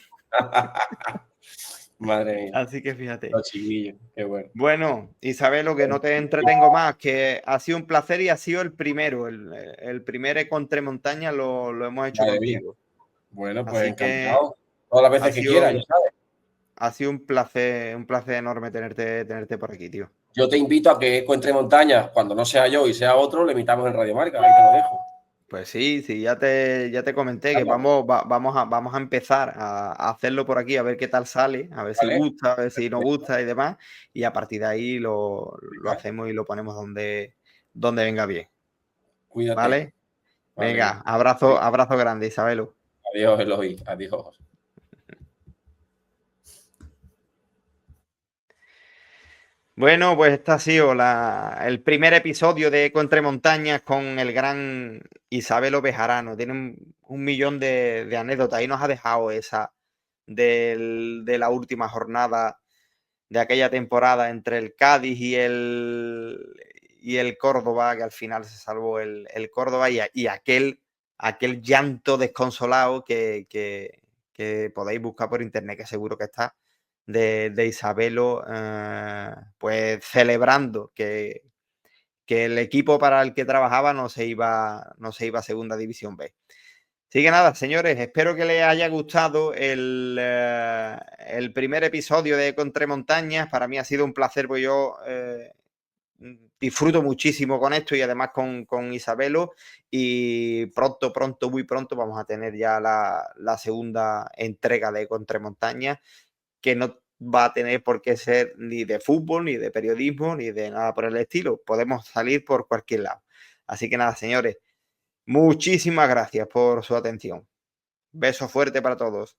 Madre mía, Así que fíjate. los chiquillos, qué bueno. Bueno, Isabelo, que no te entretengo más, que ha sido un placer y ha sido el primero, el primer Contramontaña lo hemos hecho Madre mía. contigo. Bueno, pues Así que encantado. Todas las ha veces que quieras, ya sido, sabes. ha sido un placer enorme tenerte por aquí, tío. Yo te invito a que encuentre montañas, cuando no sea yo y sea otro, le invitamos en Radio Marca, ahí te lo dejo. Pues sí, sí, ya te comenté que Anda, vamos a empezar a hacerlo por aquí, a ver qué tal sale, a ver si ¿vale? gusta, a ver si no Perfecto. gusta y demás, y a partir de ahí lo Venga, hacemos y lo ponemos donde venga bien, cuídate. ¿vale? Vale. Venga, abrazo grande, Isabelo. Adiós, Eloy. Adiós. Bueno, pues este ha sido el primer episodio de Contramontañas con el gran Isabelo Bejarano. Tiene un millón de anécdotas y nos ha dejado esa de la última jornada de aquella temporada entre el Cádiz y el Córdoba, que al final se salvó el Córdoba y aquel llanto desconsolado que podéis buscar por internet, que seguro que está, de Isabelo, pues celebrando que el equipo para el que trabajaba no se iba a Segunda División B. Así que nada, señores, espero que les haya gustado el primer episodio de Contramontañas. Para mí ha sido un placer, porque yo disfruto muchísimo con esto y además con Isabelo. Y pronto, muy pronto vamos a tener ya la segunda entrega de Contramontañas, que no va a tener por qué ser ni de fútbol, ni de periodismo, ni de nada por el estilo. Podemos salir por cualquier lado. Así que nada, señores, muchísimas gracias por su atención. Beso fuerte para todos.